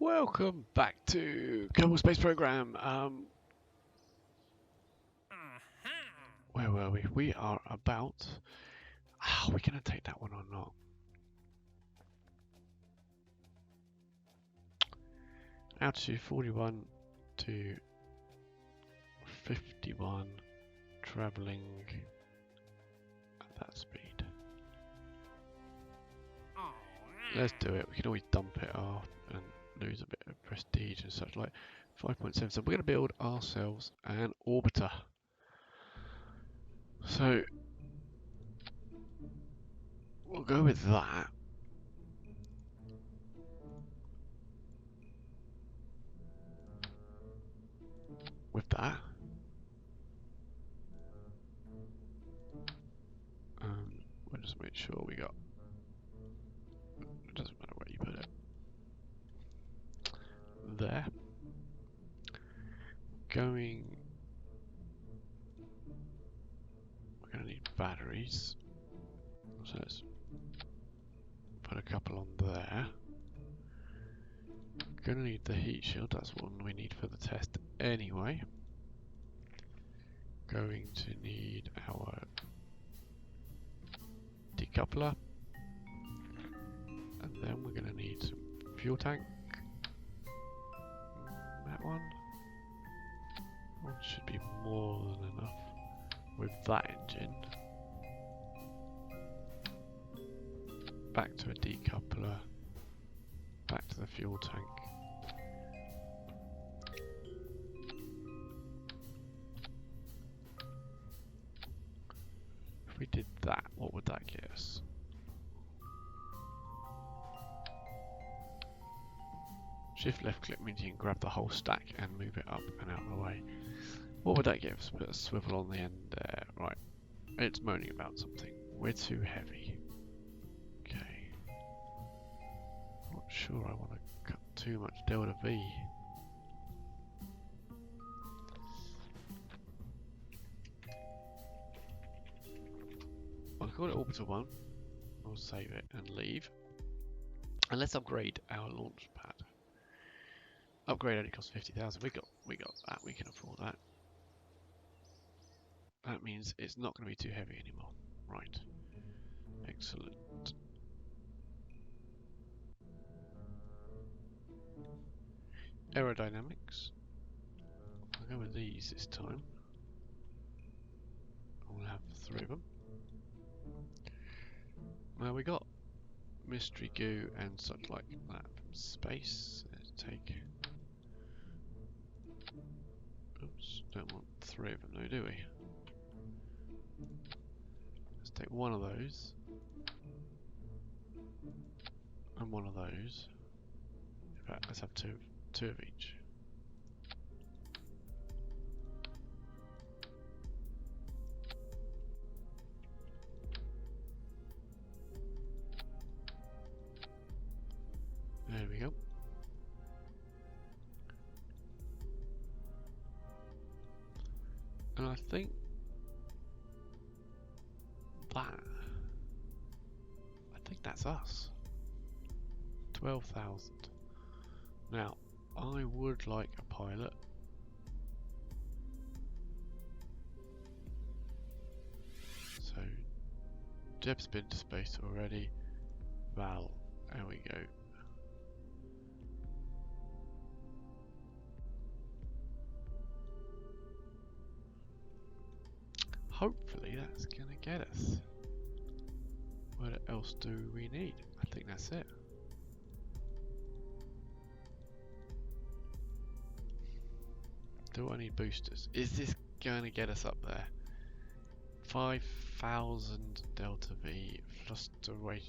Welcome back to Kerbal Space Program. Where were we? We are about... Are we going to take that one or not? Altitude 41 to 51, travelling at that speed. Let's do it. We can always dump it off and lose a bit of prestige and such like. 5.7. So we're going to build ourselves an orbiter. So we'll go with that. With that. We'll just make sure we got. It doesn't matter where you put it. There. We're going to need batteries. So let's put a couple on there. Going to need the heat shield. That's one we need for the test anyway. Going to need our decoupler. And then we're going to need some fuel tank. That one. Should be more than enough with that engine. Back to a decoupler. Back to the fuel tank. If we did that, what would that get us? Shift left click means you can grab the whole stack and move it up and out of the way. What would that give us? Put a swivel on the end there. Right. It's moaning about something. We're too heavy. Okay. Not sure I want to cut too much delta V. I'll call it Orbital 1. We'll save it and leave. And let's upgrade our launch pad. Upgrade only costs 50,000. We got that. We can afford that. That means it's not going to be too heavy anymore. Right. Excellent. Aerodynamics. I'll go with these this time. We'll have 3 of them. Now we got mystery goo and such like that from space. Let's take. Oops, don't want 3 of them though, do we? Let's take one of those. And one of those. In fact, let's have two of each. There we go. And I think that's us. 12,000. Now, I would like a pilot. So, Jeb's been to space already. Val, there we go. Hopefully that's going to get us. What else do we need? I think that's it. Do I need boosters? Is this going to get us up there? 5,000 delta V thrust to weight.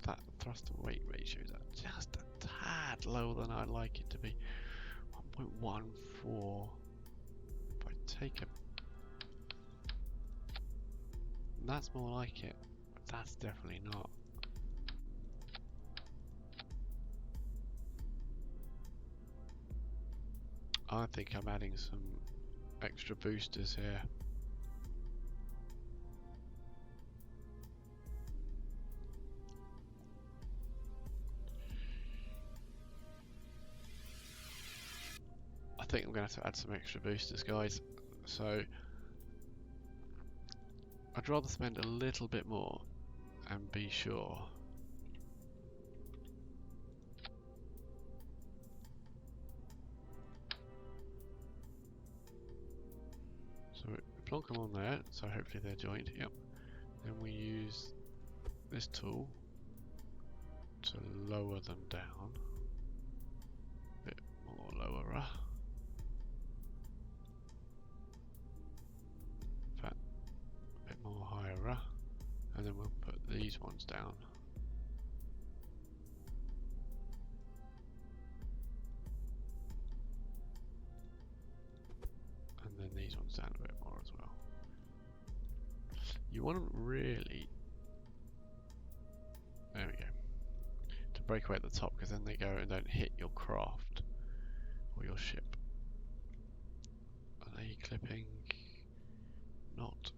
That thrust to weight ratio is just a tad lower than I'd like it to be. 1.14. If I take a, that's more like it. That's definitely not. I think I'm adding some extra boosters here. think I'm going to have to add some extra boosters, guys. So I'd rather spend a little bit more and be sure. So we plonk them on there, so hopefully they're joined. Yep. Then we use this tool to lower them down. A bit more lower. In fact, a bit more higher. And then we'll put these ones down. And then these ones down a bit more as well. You want them really, there we go, to break away at the top, because then they go and don't hit your craft or your ship. Are they clipping? Not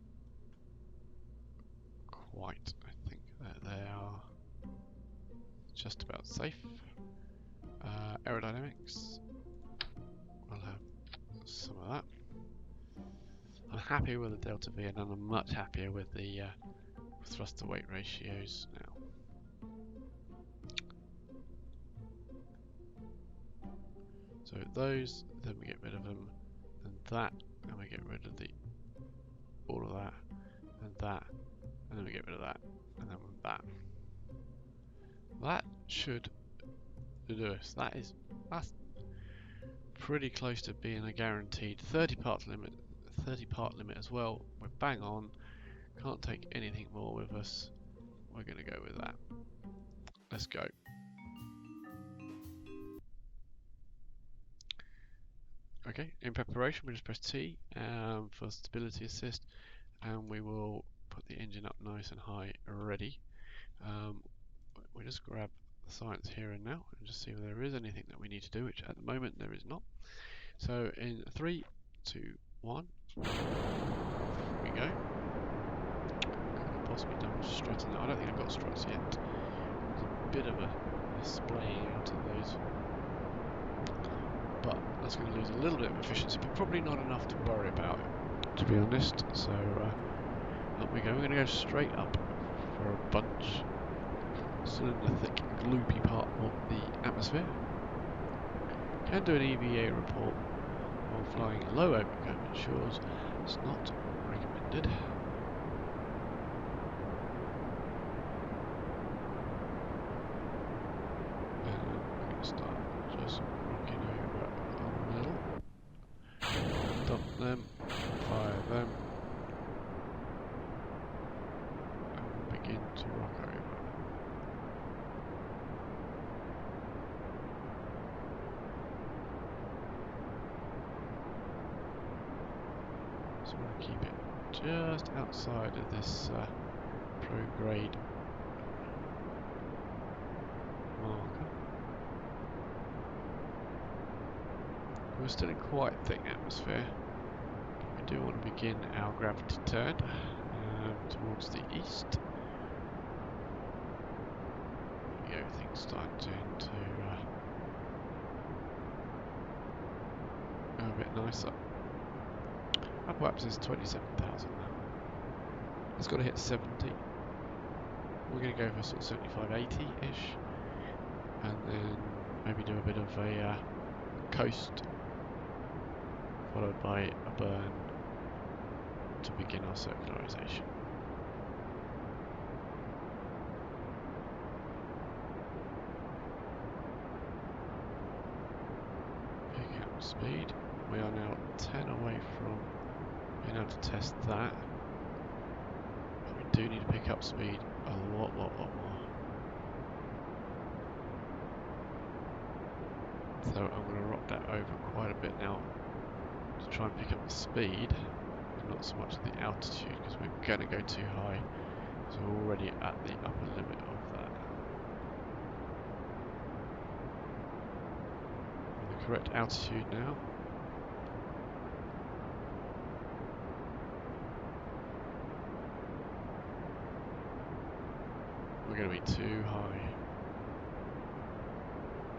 quite. I think that they are just about safe. Aerodynamics, we'll have some of that. I'm happy with the delta V, and I'm much happier with the thrust to weight ratios now. So those, then we get rid of them, and that, and we get rid of all of that, and then we get rid of that, and then that. That should do us. That's pretty close to being a guaranteed 30 part limit as well. We're bang on. Can't take anything more with us. We're going to go with that. Let's go. Okay, in preparation, we just press T for stability assist, and we will put the engine up nice and high, ready. We just grab the science here and now and just see if there is anything that we need to do, which at the moment there is not. So in 3, 2, 1, off we go. Could possibly done with strutting. I don't think I've got struts yet. There's a bit of a displaying out of those, but that's going to lose a little bit of efficiency, but probably not enough to worry about, to be honest. So up we go. We're going to go straight up for a bunch. Still in the thick, gloopy part of the atmosphere. Can do an EVA report while flying low over Kerbin shores. It's not recommended. And we're going to start just rocking over a little. Dump them, fire them, and we'll begin to rock over. So I want to keep it just outside of this prograde marker. We're still in quite thick atmosphere, but we do want to begin our gravity turn towards the east. There we go, things starting to go a bit nicer. Apoapsis is 27,000 now. It's got to hit 70. We're going to go for sort of 75, 80-ish, and then maybe do a bit of a coast, followed by a burn to begin our circularization. Pick up speed. We are now 10 away from being able to test that, but we do need to pick up speed a lot more. So I'm going to rock that over quite a bit now to try and pick up the speed and not so much the altitude, because we're going to go too high because we're already at the upper limit of that. We're in the correct altitude now. We're going to be too high.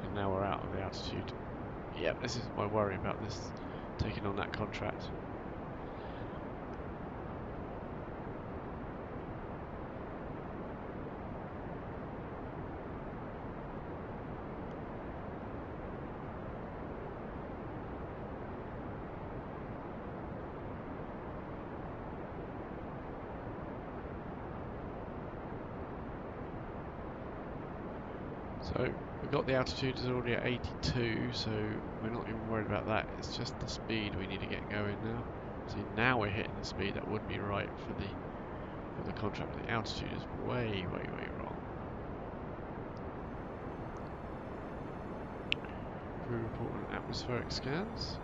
And now we're out of the altitude Yeah, this is my worry about this taking on that contract. So we've got the altitude is already at 82, so we're not even worried about that. It's just the speed we need to get going now. See, now we're hitting the speed that would be right for the contract, but the altitude is way, way, way wrong. Crew report on atmospheric scans.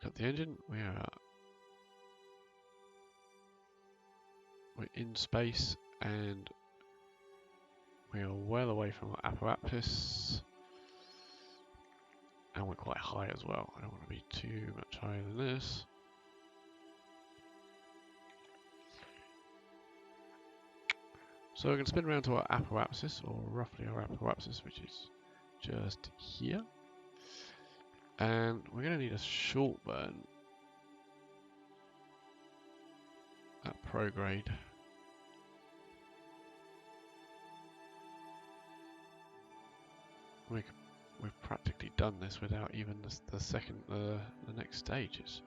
Cut the engine. We're in space and we are well away from our apoapsis, and we're quite high as well. I don't want to be too much higher than this. So we're going to spin around to our apoapsis, or roughly our apoapsis, which is just here. And we're going to need a short burn at prograde. We've practically done this without even the next stages.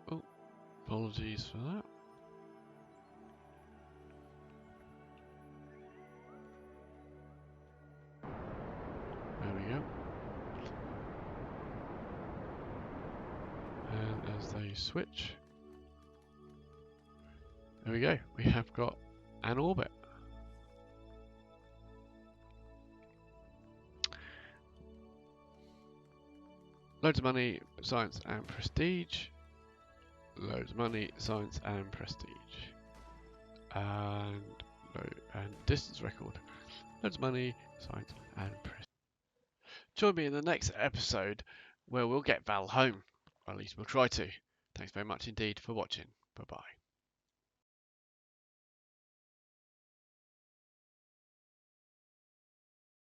Oh, apologies for that. There we go. And as they switch, there we go. We have got an orbit. Loads of money, science and prestige. Loads of money, science and prestige. And distance record. Loads of money, science and prestige. Join me in the next episode where we'll get Val home. Or at least we'll try to. Thanks very much indeed for watching. Bye bye.